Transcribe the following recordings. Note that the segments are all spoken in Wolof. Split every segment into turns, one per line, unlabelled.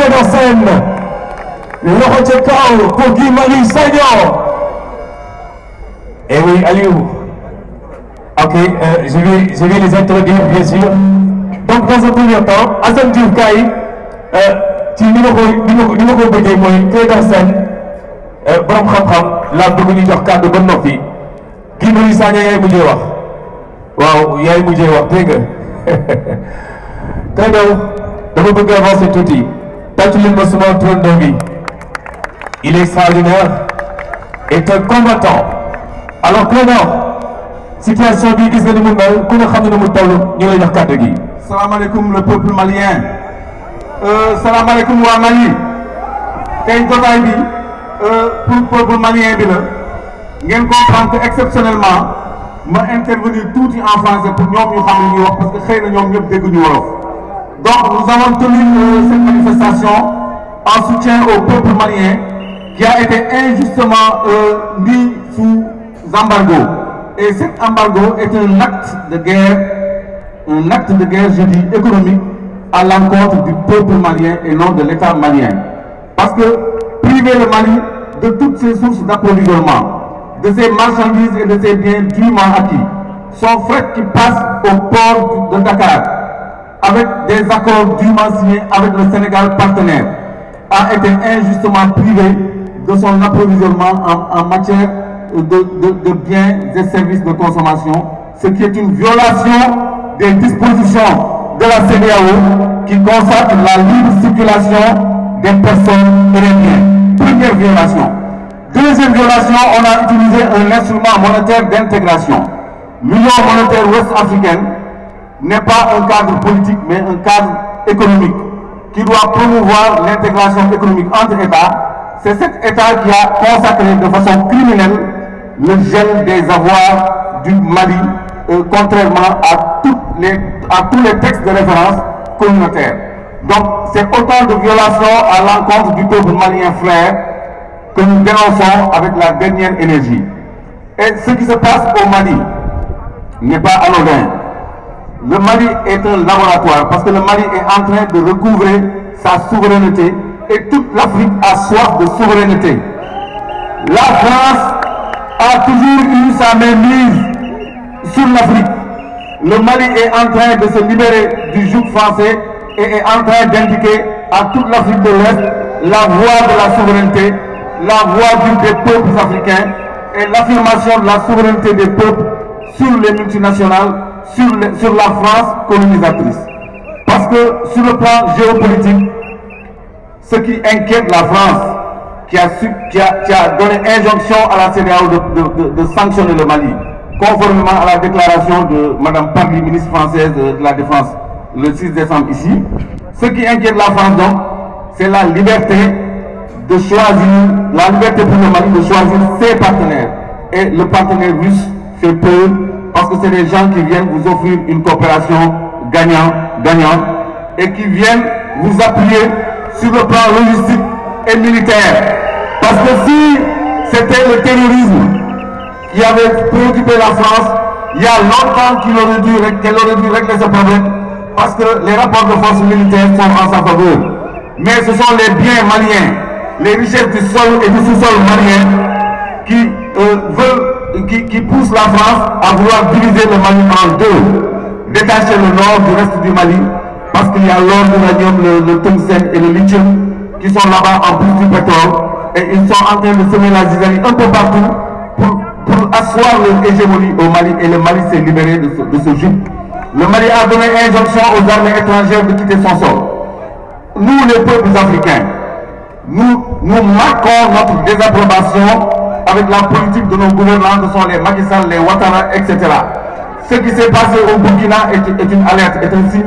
Clédor Sène, loxo ca kaw pour Guy Marius Sagna. Et oui, Aliou. Ok, je vais les introduire, bien sûr. Donc, dans un premier temps, Assane Diouf Kaye, ci ni ma ko bëggee mooy Clédor Sène borom xam-xam laa bëgg ñu jox kàddu ba noppi Guy Marius Sagna yaay mujjee wax waaw yaay mujjee wax dégg nga Clédor dama bëgg avancer tuuti tàccu leen ma suma turandoo bi il est extraordinaire est un combattant alors Clédor situation bi gis nga ni mu mel ku nga xam ne ni mu toll ñu lay jox kàddu gi.
salaamaaleykum le peuple malien. salaamaaleykum waa Mali tey jotaay bi pour peuple malien bi la ngeen comprendre que exceptionnellement ma intervenir tuuti en français pour ñoom ñu xam li ñuy wax parce que xëy na ñoom ñëpp dégguñu wolof. Donc nous avons tenu cette manifestation en soutien au peuple malien qui a été injustement mis sous embargo. Et cet embargo est un acte de guerre, je dis, économique à l'encontre du peuple malien et non de l'État malien. Parce que priver le Mali de toutes ses sources d'approvisionnement, de ses marchandises et de ses biens dûment acquis, son fret qui passe au port de Dakar, avec des accords dûment signés avec le Sénégal partenaire, a été injustement privé de son approvisionnement en matière de biens et services de consommation, ce qui est une violation des dispositions de la CEDEAO qui consacre la libre circulation des personnes et des biens. Première violation. Deuxième violation, on a utilisé un instrument monétaire d'intégration. L'Union monétaire ouest-africaine n'est pas un cadre politique, mais un cadre économique qui doit promouvoir l'intégration économique entre États. C'est cet État qui a consacré de façon criminelle le gel des avoirs du Mali, contrairement à tous les textes de référence communautaires. Donc, c'est autant de violations à l'encontre du peuple malien frère que nous dénonçons avec la dernière énergie. Et ce qui se passe au Mali n'est pas anodin. Le Mali est un laboratoire parce que le Mali est en train de recouvrer sa souveraineté et toute l'Afrique a soif de souveraineté. La France a toujours eu sa mainmise sur l'Afrique. Le Mali est en train de se libérer du joug français et est en train d'indiquer à toute l'Afrique de l'Ouest la voie de la souveraineté, la voie des peuples africains et l'affirmation de la souveraineté des peuples sur les multinationales, sur la France colonisatrice. Parce que sur le plan géopolitique, ce qui inquiète la France, qui a donné injonction à la CEDEAO de sanctionner le Mali, conformément à la déclaration de Mme Parly, ministre française de la Défense, le 6 décembre ici. Ce qui inquiète la France donc, c'est la liberté de choisir, la liberté pour le Mali de choisir ses partenaires. Et le partenaire russe fait peur parce que c'est des gens qui viennent vous offrir une coopération gagnant-gagnant et qui viennent vous appuyer sur le plan logistique et militaire. Parce que si c'était le terrorisme qui avait préoccupé la France, il y a longtemps qu'elle aurait dû régler ce problème parce que les rapports de force militaire sont en sa faveur. Mais ce sont les biens maliens, les richesses du sol et du sous-sol malien qui poussent la France à vouloir diviser le Mali en deux, détacher le nord du reste du Mali, parce qu'il y a l'or, l'uranium, le tungstène et le lithium qui sont là-bas en plus du pétrole, et ils sont en train de semer la zizanie un peu partout pour asseoir leur hégémonie au Mali, et le Mali s'est libéré de ce joug. Le Mali a donné injonction aux armées étrangères de quitter son sol. Nous, les peuples africains, nous marquons notre désapprobation avec la politique de nos gouvernants, que sont les Macky Sall, les Ouattara, etc. Ce qui s'est passé au Burkina est une alerte, est un signe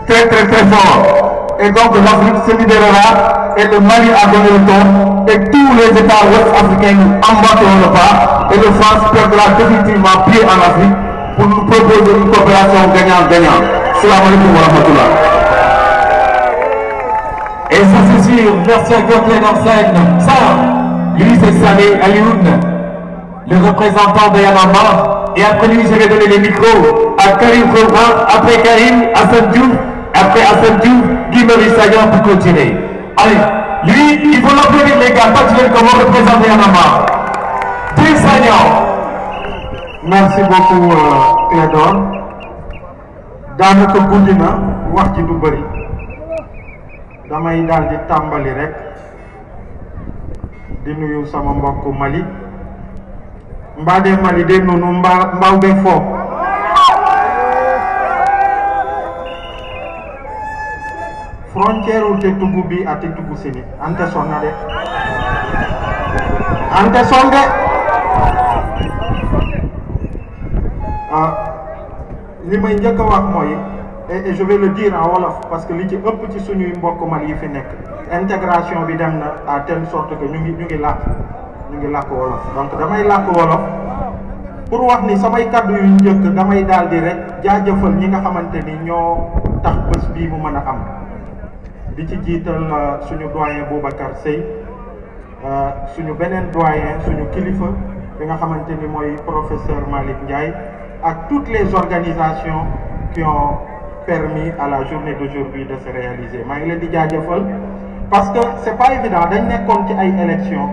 très très très fort. Et donc l'Afrique se libérera et le Mali a donné le ton et tous les États ouest-africains nous embarqueront le pas et le France perdra définitivement pied en Afrique pour nous proposer une coopération gagnant-gagnant. Salam alaikum wa rahmatullah.
Et ça c'est sûr, merci à Clédor Sène. Ça, lui c'est Saleh Alioune, le représentant de Yanama. Et après lui, je vais donner les micros à Karim Khouba, après Karim, Assane Diouf, après Assane Diouf, Guy Marius Sagna pour continuer. Allez, lui, il faut l'applaudir les gars, pas tu comment représenter un amas.
Merci beaucoup Clédor. daanaka guddi na wax ji du bëri damay daal di tàmbali rek di nuyu sama mbokk Mali mbaade Mali de nunu mbaaw be fo frontière u te tugu bi ati tugu sini ante sonna de ante sonde li may njëkk a wax mooy et je vais le dire en wolof parce que li ci ëpp ci suñuy mbokk Mali yi fi nekk intégration bi dem na à telle sorte que ñu ngi làkk wolof donc damay làkk wolof pour wax ni samay kaddu yu njëkk damay daal di rek jaajëfal ñi nga xamante ni ñoo tax bés bii mu mën a am di ci jiital suñu doyen Boubacar Seye suñu beneen doyen suñu kilifa bi nga xamante ni mooy professeur Malick Ndiaye ak toutes les organisations qui ont permis à la journée d'aujourd'hui de se réaliser maa ngi leen di jaajëfal parce que c'est pas évident dañ nekkoon ci ay élections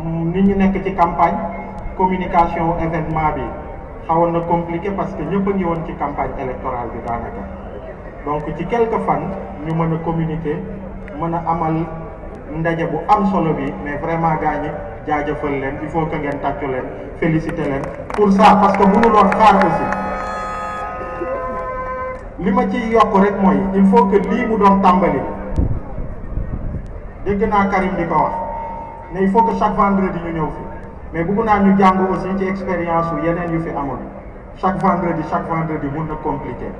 nit ñi nekk ci campagne communication événement bi xawoon na compliqué parce que ñëpp a ngi woon ci campagne électorale bi daanaka donc ci quelques fan ñu mën a communiquer mën a amal ndaje bu am solo bi mais vraiment gars ñi jaajëfal leen il faut que ngeen tàccu leen féliciter leen pour ça parce que mënu loon xaar aussi li ma ci yokk rek mooy il faut que lii mu doon tàmbali dégg naa Karim di ko wax mais il faut que chaque vendredi ñu ñëw fi mais bëgg naa ñu jàng aussi ci expérience yu yeneen yu fi amoon chaque vendredi mun na compliqué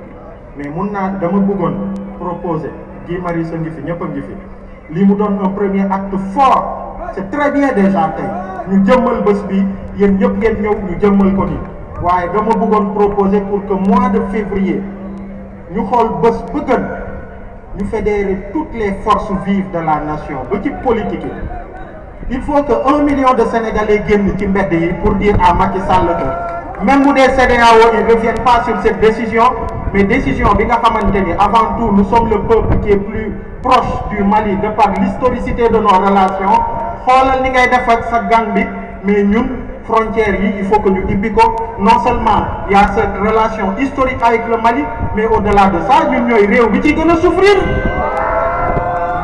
mais mun naa dama bëggoon proposer Guy Marius a ngi fi ñëpp a ngi fi lii mu doon un premier acte fort c'est très bien déjà tey ñu jëmmal bés bi yéen ñëpp ngeen ñëw ñu jëmmal ko nii waaye dama bëggoon proposer pour que mois de février ñu xool bés bu gën ñu fédérer toutes les forces vives de la nation ba ci politique yi il faut que 1 million de Sénégalais génn ci mbedd yi pour dire à Macky Sall que même bu dee CEDEAO ils ne reviennent pas sur cette décision mais décision bi nga xamante ni avant tout nous sommes le peuple qui est plus proche du Mali de par l'historicité de nos relations xoolal ni ngay def ak sa gang bi mais ñun frontières yi il faut que ñu ibbi ko non seulement il y a cette relation historique avec le Mali mais au-delà de ça ñun ñooy réew bi ci gën a souffrir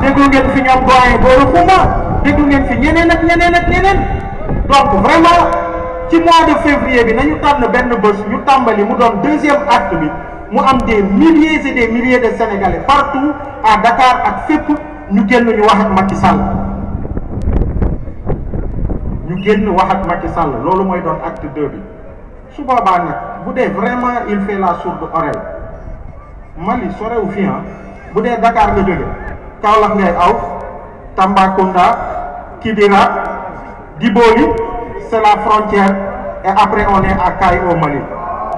déglu ngeen fi ñoom doyen Gora Khouma déglu ngeen fi ñeneen ak ñeneen donc vraiment ci mois de février bi nañu tànn benn bés ñu tàmbali mu doon deuxième acte bi mu am des milliers et des milliers de Sénégalais partout à Dakar ak fépp ñu génn ñu wax ak Macky Sall loolu mooy doon acte 2 bi su boobaa nag bu dee vraiment il fait la sourde oreille Mali sorewu fi bu dee Dakar nga jóge Kaolack ngay aw Tambacounda Kidira Diboli c'est la frontière et après on est à Kay au Mali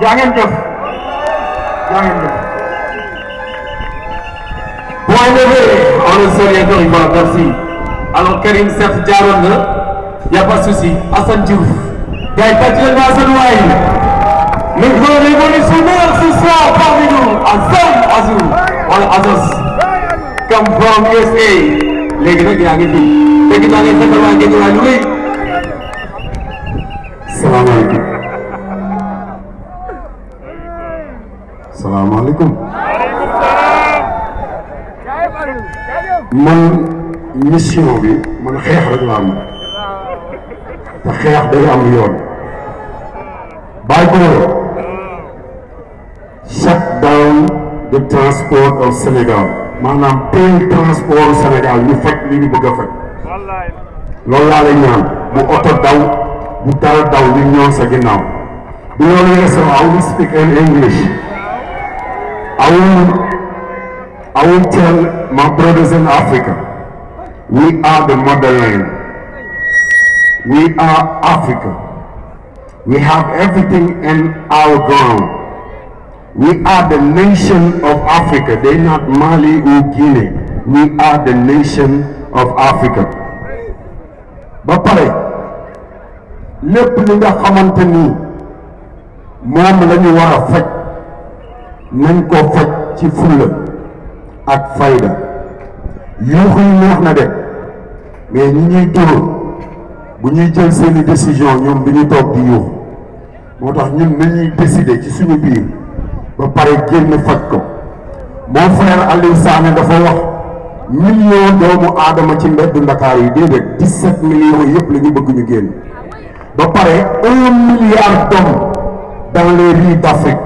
jaa ngeen jëf.
Point levé, on ne sait rien de merci. Alors Karim certes jaaroon na. Y a pas de souci. Assane Diouf. Gars yi tàcc leen Assane waay. Le grand révolutionnaire ce soir parmi nous. Assane Azou. Wala Azos. Come from USA. léegi nag yaa ngi fi. léegi naa ngi fekkal waa ngeen waa lu rëy.
salaamaaleykum. salaamaaleykum. man mission bi man xeex rek laa am. te xeex day am yoon bàyyi ko shut down the transport of Sénégal maanaam teel transport Sénégal ñu faj li ñu bëgg a faj loolu laa lay ñaan bu oto daw bu dara daw ñu ñëw sa ginnaaw bi loolu weesoo I will speak in English I will tell my brothers in Africa we are the motherland. We are Africa. We have everything in our ground. We are the nation of Africa. They're not Mali or Guinea. We are the nation of Africa. Ba pare lépp li nga xamante ni moom la ñu war a faj nañ ko faj ci fulla ak fayda yuuxu yi neex na de mais ñi ñuy dóor bu ñuy jël seeni décision ñoom bi ñu toog di yuuxu moo tax ñun nañuy décider ci suñu biir ba pare génn faj ko. mon frère Aliou Sané dafa wax million doomu aadama ci mbeddu Ndakaar yi déedéet 17 millions yëpp la ñu bëgg ñu génn ba pare 1 milliard d'hommes dans les rues d'Afrique,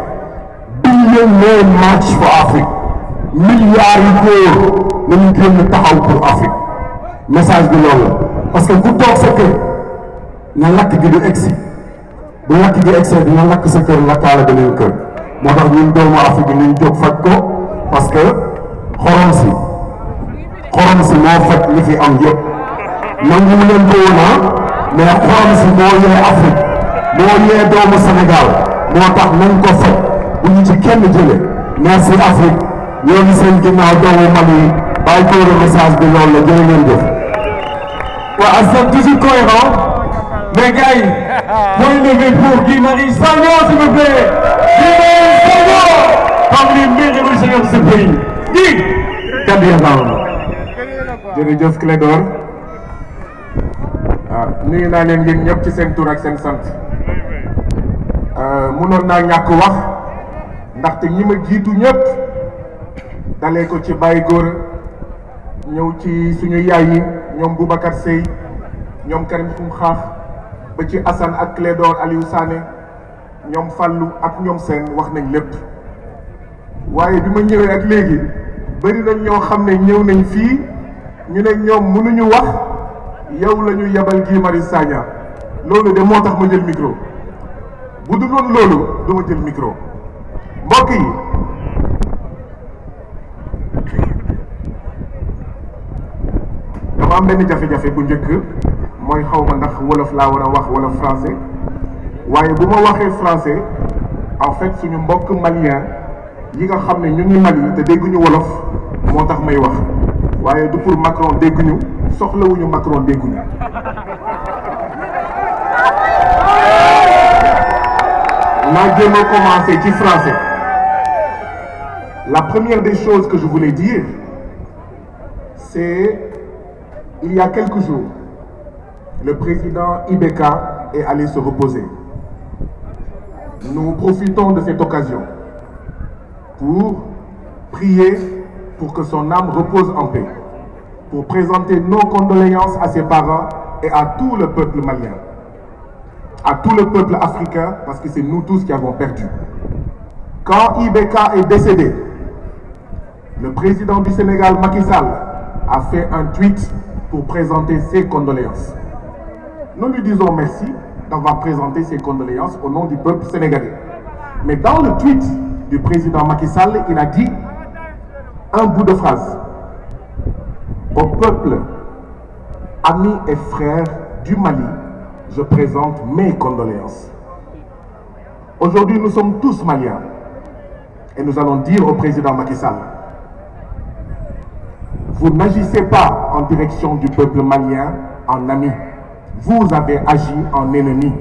billionaire march for Afrique, milliards yu góor nañu génn taxaw pour Afrique message bi loolu parce que ku toog sa kër na lakk gi du egsi bu lakk gi egsi dina lakk sa kër lakkaale beneen kër moo tax ñun doomu Afrique yi nañ jóg faj ko parce que xorom si moo faj li fi am yëpp nangu leen ko woon mais xorom si moo yee Afrique moo yee doomu Sénégal moo tax nañ ko faj bu ñu ci kenn jële merci Afrique ñoo ngi seen ginnaaw doomu Mali bàyyi ko le message bi loolu la jërë ngeen jëf.
waaw Assane toujours cohérent mais gars yi point levé pour Guy Marius Sagna s'il vous plaît. Guy Marius Sagna parmi les meilleurs révolutionnaires de ce pays. Guy.
jërëjëf Clédor nuyu naa leen yéen ñëpp ci seen tur ak seen sant mënoon naa ñàkk wax ndaxte ñi ma jiitu ñëpp dalee ko ci Baye Gora ñëw ci suñu yaay yi ñoom Boubacar Seye ñoom Karim Xrum Xax ba ci Assane ak Clédor Aliou Sané ñoom Fallou ak ñoom seen wax nañ lépp waaye bi ma ñëwee ak léegi bëri nañ ñoo xam ne ñëw nañ fii ñu ne ñoom mënuñu wax yow la ñu yebal Guy Marius Sagna loolu de moo tax ma jël micro bu dul woon loolu du ma jël micro mbokk yi dama am benn jafe-jafe bu njëkk mooy xaw ma ndax wolof laa war a wax wala français waaye bu ma waxee français en fait suñu mbokk malien yi nga xam ne ñu ngi Mali te dégguñu wolof moo tax may wax waaye du pour Macron dégguñu soxlawuñu Macron dégguñu naa jéem a commencer ci français. La première des choses que je voulais dire c'est il y a quelques jours le président IBK est allé se reposer. Nous profitons de cette occasion pour prier pour que son âme repose en paix, pour présenter nos condoléances à ses parents et à tout le peuple malien, à tout le peuple africain, parce que c'est nous tous qui avons perdu. Quand IBK est décédé, le président du Sénégal, Macky Sall, a fait un tweet pour présenter ses condoléances. Nous lui disons merci d'avoir présenté ses condoléances au nom du peuple sénégalais. Mais dans le tweet du président Macky Sall, il a dit un bout de phrase. Au peuple, amis et frères du Mali, je présente mes condoléances. Aujourd'hui, nous sommes tous maliens. Et nous allons dire au président Macky Sall, vous n'agissez pas en direction du peuple malien en ami. Vous avez agi en ennemi.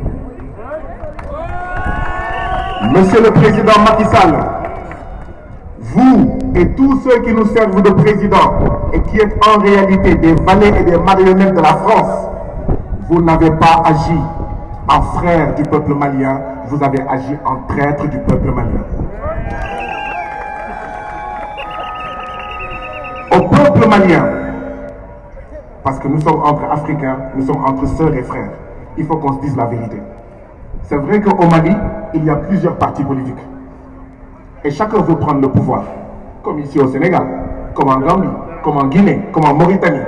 Monsieur le président Macky Sall, vous et tous ceux qui nous servent de président et qui êtes en réalité des valets et des marionnettes de la France, vous n'avez pas agi en frère du peuple malien, vous avez agi en traître du peuple malien. Au peuple malien, parce que nous sommes entre Africains, nous sommes entre sœurs et frères, il faut qu'on se dise la vérité. C'est vrai qu'au Mali, il y a plusieurs partis politiques. Et chacun veut prendre le pouvoir, comme ici au Sénégal, comme en Gambie, comme en Guinée, comme en Mauritanie.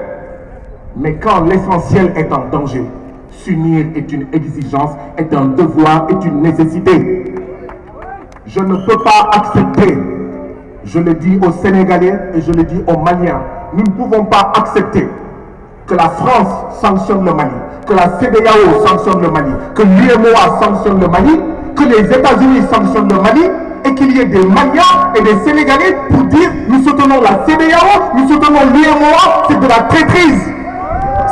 Mais quand l'essentiel est en danger, s'unir est une exigence, est un devoir, est une nécessité. Je ne peux pas accepter, je le dis aux Sénégalais et je le dis aux Maliens, nous ne pouvons pas accepter que la France sanctionne le Mali, que la CEDEAO sanctionne le Mali, que l'UEMOA sanctionne le Mali, que les États-Unis sanctionnent le Mali, et qu'il y ait des Maliens et des Sénégalais pour dire nous soutenons la CEDEAO, nous soutenons l'UEMOA, c'est de la traîtrise.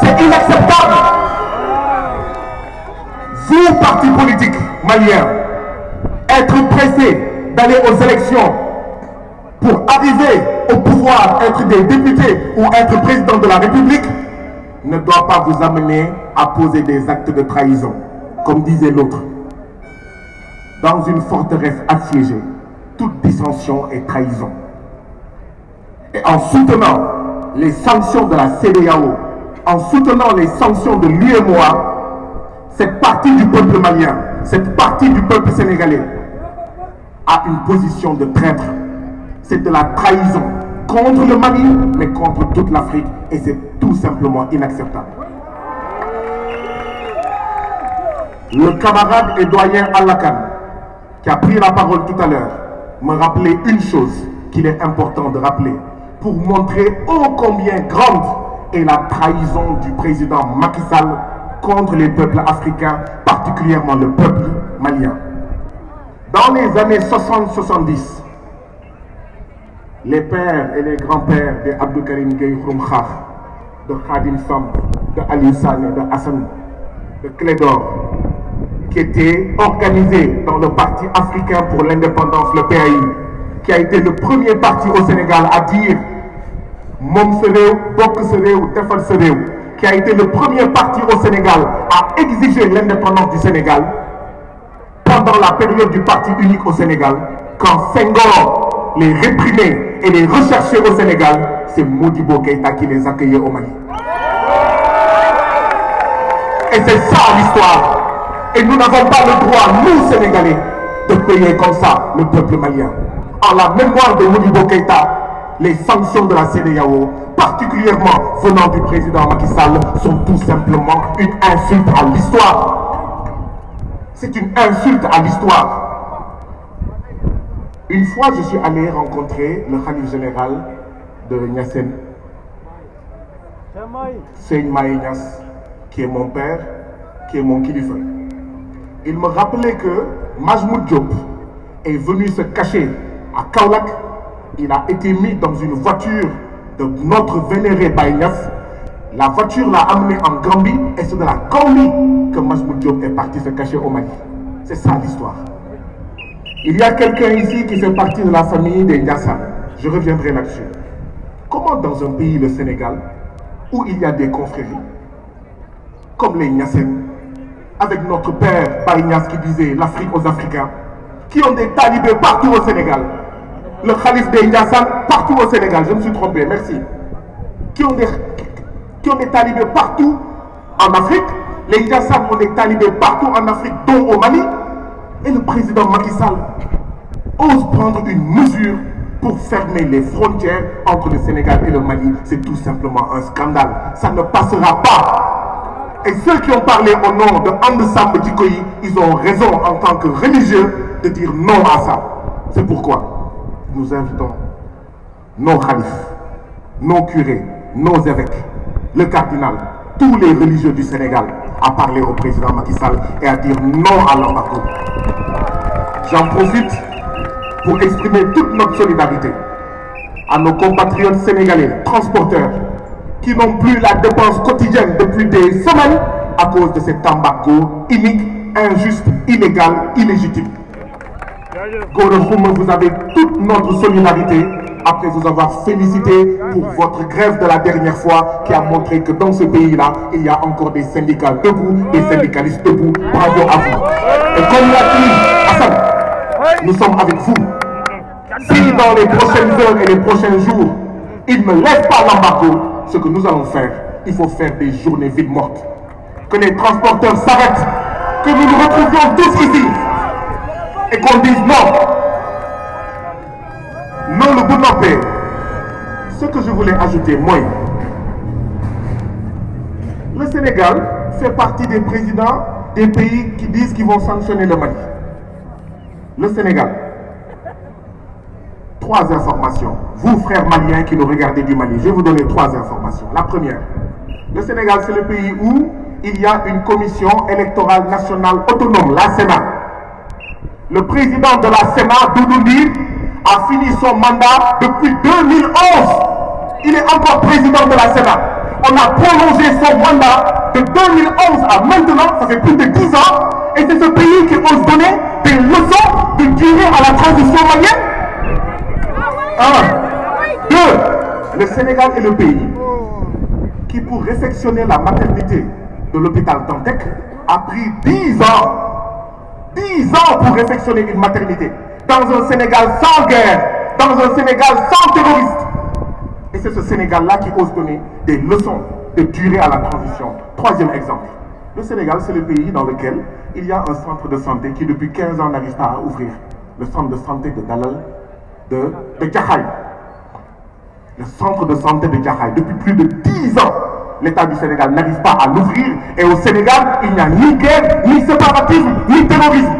C'est inacceptable. Vous, partis politiques maliens, être pressés d'aller aux élections
pour arriver au pouvoir, être des députés ou être président de la République, ne doit pas vous amener à poser des actes de trahison. Comme disait l'autre, dans une forteresse assiégée, toute dissension est trahison. Et en soutenant les sanctions de la CEDEAO, en soutenant les sanctions de l'UEMOA, cette partie du peuple malien, cette partie du peuple sénégalais a une position de traître. C'est de la trahison contre le Mali, mais contre toute l'Afrique, et c'est tout simplement inacceptable. Le camarade et doyen Alakan, qui a pris la parole tout à l'heure, me rappelait une chose qu'il est important de rappeler pour montrer ô combien grande est la trahison du président Macky Sall contre les peuples africains, particulièrement le peuple malien. Dans les années 60-70, les pères et les grands-pères de Abdou Karim Gueye Xurum Xax, de Khadim Samb, de Aliou Sané, de Hassan, de Clédor, qui étaient organisés dans le Parti africain pour l'indépendance, le PAI, qui a été le premier parti au Sénégal à dire Mom sa réew, bokk sa réew, defal sa réew, qui a été le premier parti au Sénégal à exiger l'indépendance du Sénégal pendant la période du parti unique au Sénégal, quand Senghor les réprimait et les recherchait au Sénégal, c'est Modibo Keïta qui les accueillait au Mali. Et c'est ça l'histoire. Et nous n'avons pas le droit, nous Sénégalais, de payer comme ça le peuple malien. En la mémoire de Modibo Keïta, les sanctions de la CEDEAO, particulièrement venant du président Macky Sall, sont tout simplement une insulte à l'histoire. C'est une insulte à l'histoire. Une fois, je suis allé rencontrer le khalife général de Niassène, Seigne Maï Niass, qui est mon père, qui est mon kilifa. Il me rappelait que Majmoud Diop est venu se cacher à Kaolack. Il a été mis dans une voiture de notre vénéré Baye Niass. La voiture l'a amené en Gambie et c'est de la Gambie que Majmoud Diop est parti se cacher au Mali. C'est ça l'histoire. Il y a quelqu'un ici qui fait partie de la famille des Niassane. Je reviendrai là-dessus. Comment dans un pays, le Sénégal, où il y a des confréries, comme les Niassènes, avec notre père Baye Niass qui disait l'Afrique aux Africains, qui ont des talibés partout au Sénégal, le khalife des Niassane partout au Sénégal, je me suis trompé, merci, qui ont des talibés partout en Afrique, les Niassane ont des talibés partout en Afrique, dont au Mali, et le président Macky Sall ose prendre une mesure pour fermer les frontières entre le Sénégal et le Mali. C'est tout simplement un scandale. Ça ne passera pas. Et ceux qui ont parlé au nom de Andesam Dikoyi, ils ont raison en tant que religieux de dire non à ça. C'est pourquoi nous invitons nos khalifes, nos curés, nos évêques, le cardinal, tous les religieux du Sénégal à parler au président Macky Sall et à dire non à l'embargo. J'en profite pour exprimer toute notre solidarité à nos compatriotes sénégalais, transporteurs, qui n'ont plus la dépense quotidienne depuis des semaines à cause de cet embargo inique, injuste, illégal, illégitime. Gorokhoum, vous avez toute notre solidarité après vous avoir félicité pour votre grève de la dernière fois qui a montré que dans ce pays-là, il y a encore des syndicats debout, des syndicalistes debout. Bravo à vous. Et comme l'a dit Hassan, nous sommes avec vous. Si dans les prochaines heures et les prochains jours, ils ne lèvent pas l'embargo, ce que nous allons faire, il faut faire des journées vides mortes. Que les transporteurs s'arrêtent, que nous nous retrouvions tous ici et qu'on dise non. Non, le Bounopé. Ce que je voulais ajouter, moi, le Sénégal fait partie des présidents des pays qui disent qu'ils vont sanctionner le Mali. Le Sénégal. 3 informations. Vous, frères maliens qui nous regardez du Mali, je vais vous donner 3 informations. La première, le Sénégal, c'est le pays où il y a une commission électorale nationale autonome, la Sénat. Le président de la Sénat, Doudou Ndir, a fini son mandat depuis 2011. Il est encore président de la Sénat. On a prolongé son mandat de 2011 à maintenant, ça fait plus de 10 ans, et c'est ce pays qui ose donner des leçons de durée à la transition malienne.
Un. Deux, le Sénégal est le pays qui, pour réfectionner la maternité de l'hôpital Dantec, a pris 10 ans. 10 ans pour réfectionner une maternité. Dans un Sénégal sans guerre, dans un Sénégal sans terroristes. Et c'est ce Sénégal-là qui ose donner des leçons de durée à la transition. Troisième exemple. Le Sénégal, c'est le pays dans lequel il y a un centre de santé qui, depuis 15 ans, n'arrive pas à ouvrir. Le centre de santé de Dalal, de Djahaï. Le centre de santé de Djahaï. Depuis plus de 10 ans, l'État du Sénégal n'arrive pas à l'ouvrir. Et au Sénégal, il n'y a ni guerre, ni séparatisme, ni terrorisme.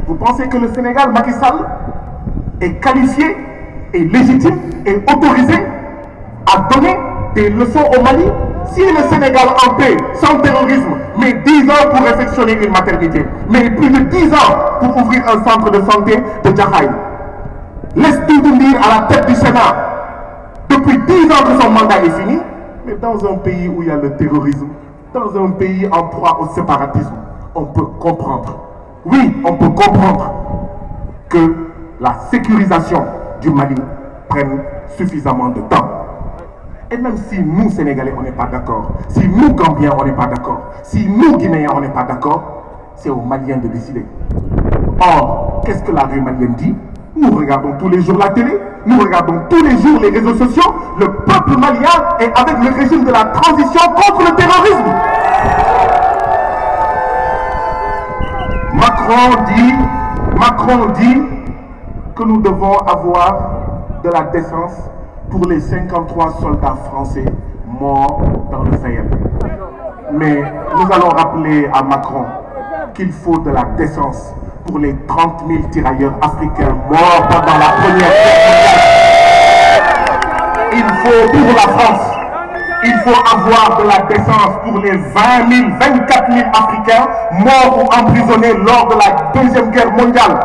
Vous pensez que le Sénégal, Macky Sall, est qualifié, est légitime, est autorisé à donner des leçons au Mali? Si le Sénégal en paix, sans terrorisme, met 10 ans pour réfectionner une maternité, mais plus de 10 ans pour ouvrir un centre de santé de Djahaï, laisse tout dire à la tête du Sénat, depuis 10 ans que son mandat est fini, mais dans un pays où il y a le terrorisme, dans un pays en proie au séparatisme, on peut comprendre, oui, on peut comprendre que la sécurisation du Mali prenne suffisamment de temps. Et même si nous, Sénégalais, on n'est pas d'accord, si nous, Gambiens, on n'est pas d'accord, si nous, Guinéens, on n'est pas d'accord, c'est aux Maliens de décider. Or, qu'est-ce que la rue malienne dit? Nous regardons tous les jours la télé, nous regardons tous les jours les réseaux sociaux. Le peuple malien est avec le régime de la transition contre le terrorisme. Macron dit que nous devons avoir de la décence pour les 53 soldats français morts dans le Sahel. Mais nous allons rappeler à Macron qu'il faut de la décence pour les 30 000 tirailleurs africains morts pendant la Première Guerre mondiale. Il faut, pour la France, il faut avoir de la décence pour les 20 000, 24 000 Africains morts ou emprisonnés lors de la Deuxième Guerre mondiale.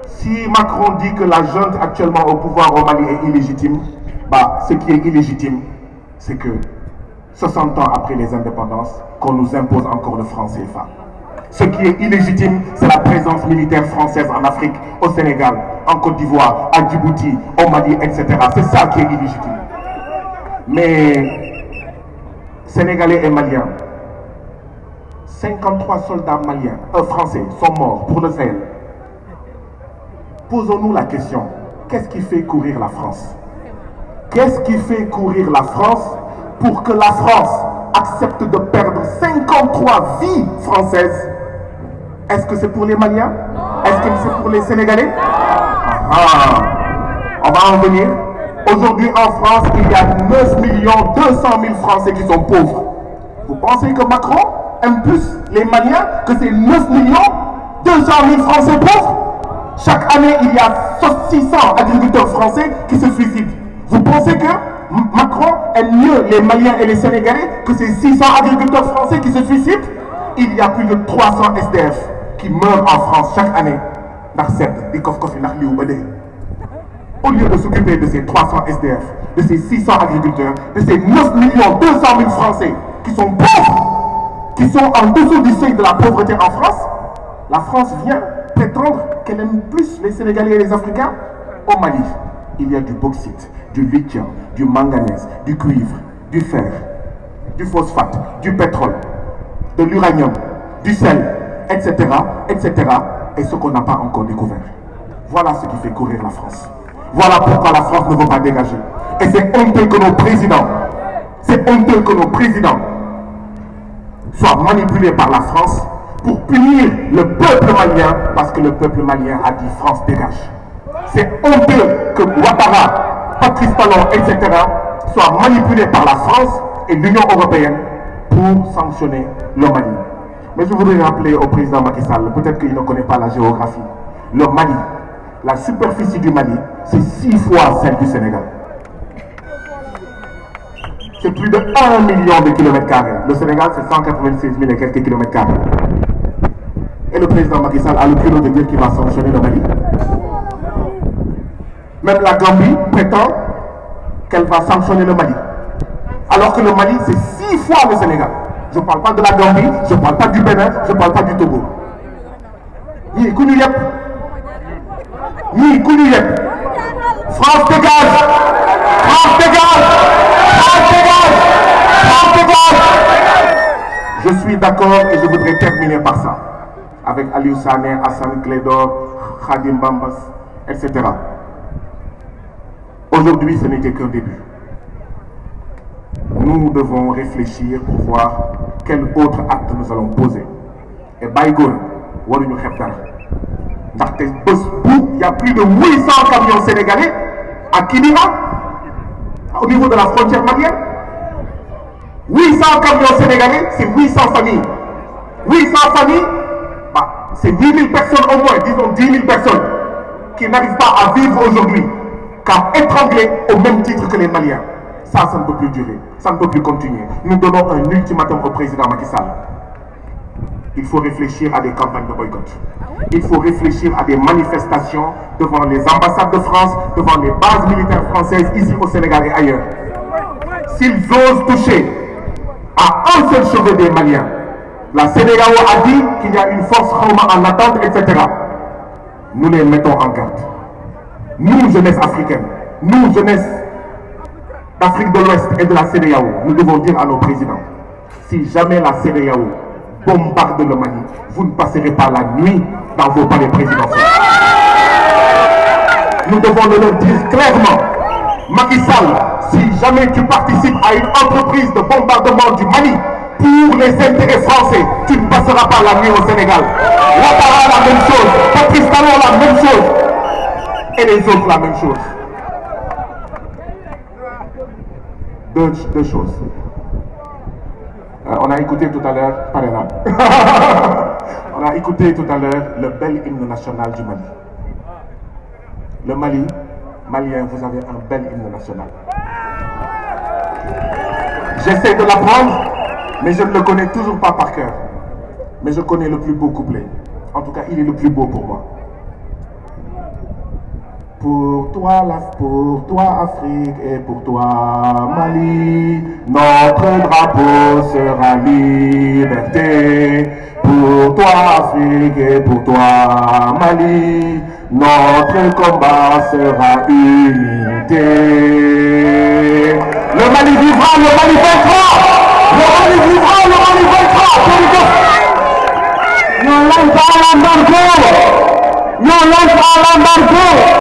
Si Macron dit que la junte actuellement au pouvoir au Mali est illégitime, bah, ce qui est illégitime, c'est que 60 ans après les indépendances, qu'on nous impose encore le franc CFA. Ce qui est illégitime, c'est la présence militaire française en Afrique, au Sénégal, en Côte d'Ivoire, à Djibouti, au Mali, etc. C'est ça qui est illégitime. Mais, Sénégalais et Maliens, 53 soldats maliens, français sont morts pour le Sahel. Posons-nous la question, qu'est-ce qui fait courir la France? Qu'est-ce qui fait courir la France pour que la France accepte de perdre 53 vies françaises? Est-ce que c'est pour les Maliens? Est-ce que c'est pour les Sénégalais? On va en venir. Aujourd'hui en France, il y a 9 200 000 Français qui sont pauvres. Vous pensez que Macron aime plus les Maliens que ces 9 200 000 Français pauvres? Chaque année, il y a 600 agriculteurs français qui se suicident. Vous pensez que Macron aime mieux les Maliens et les Sénégalais que ces 600 agriculteurs français qui se suicident? Il y a plus de 300 SDF qui meurent en France chaque année. Au lieu de s'occuper de ces 300 SDF, de ces 600 agriculteurs, de ces 9 200 000 Français qui sont pauvres, qui sont en dessous du seuil de la pauvreté en France, la France vient prétendre qu'elle aime plus les Sénégalais et les Africains. Au Mali, il y a du bauxite, du lithium, du manganèse, du cuivre, du fer, du phosphate, du pétrole, de l'uranium, du sel, etc., etc., et ce qu'on n'a pas encore découvert. Voilà ce qui fait courir la France. Voilà pourquoi la France ne veut pas dégager. Et c'est honteux que nos présidents, soient manipulés par la France pour punir le peuple malien, parce que le peuple malien a dit France dégage. C'est honteux que Ouattara, Patrice Talon, etc. soient manipulés par la France et l'Union européenne pour sanctionner le Mali. Mais je voudrais rappeler au président Macky Sall, peut-être qu'il ne connaît pas la géographie, le Mali, la superficie du Mali, c'est 6 fois celle du Sénégal. C'est plus de 1 million de kilomètres carrés. Le Sénégal, c'est 196 000 et quelques kilomètres carrés. Et le président Macky Sall a le culot de dire qu'il va sanctionner le Mali. Même la Gambie prétend qu'elle va sanctionner le Mali. Alors que le Mali, c'est 6 fois le Sénégal. Je ne parle pas de la Gambie, je ne parle pas du Bénin, je ne parle pas du Togo. Ni
ñii ku ñu yëpp France dégage, France dégage, France dégage, France dégage. Je suis d'accord et je voudrais terminer par ça avec Aliou Sané, Hassan Clédor, Khadim Bambas, etc. Aujourd'hui, ce n'était qu'un début. Nous devons réfléchir pour voir quel autre acte nous allons poser. Et Baïgoul, waruñu xeeb dara. Ndaxte bés bu il y a plus de 800 camions sénégalais à Kidira, au niveau de la frontière malienne. 800 camions sénégalais, c'est 800 familles. 800 familles, bah, c'est 10 000 personnes au moins, disons 10 000 personnes, qui n'arrivent pas à vivre aujourd'hui, car étranglés au même titre que les Maliens. Ça ne peut plus durer, ça ne peut plus continuer. Nous donnons un ultimatum au président Macky Sall. Il faut réfléchir à des campagnes de boycott. Il faut réfléchir à des manifestations devant les ambassades de France, devant les bases militaires françaises ici au Sénégal et ailleurs. S'ils osent toucher à un seul cheveu des Maliens, la CEDEAO a dit qu'il y a une force en attente, etc. Nous les mettons en garde. Nous, jeunesse africaine, nous, jeunesse d'Afrique de l'Ouest et de la CEDEAO, nous devons dire à nos présidents, si jamais la CEDEAO bombarde le Mali, vous ne passerez pas la nuit dans vos palais présidentiels. Nous devons le leur dire clairement. Macky Sall, si jamais tu participes à une entreprise de bombardement du Mali pour les intérêts français, tu ne passeras pas la nuit au Sénégal. Ouattara la même chose, Patrice Talon la même chose, et les autres la même chose. Deux choses. On a écouté tout à l'heure, on a écouté tout à l'heure le bel hymne national du Mali. Le Mali, Maliens, vous avez un bel hymne national. J'essaie de l'apprendre, mais je ne le connais toujours pas par cœur. Mais je connais le plus beau couplet. En tout cas, il est le plus beau pour moi. Pour toi Afrique et pour toi Mali, notre drapeau sera liberté. Pour toi Afrique et pour toi Mali, notre combat sera unité. Le Mali vivra, le Mali vaincra. Le Mali vivra, le Mali vaincra. Nous lançons l'embargo. Nous lançons l'embargo.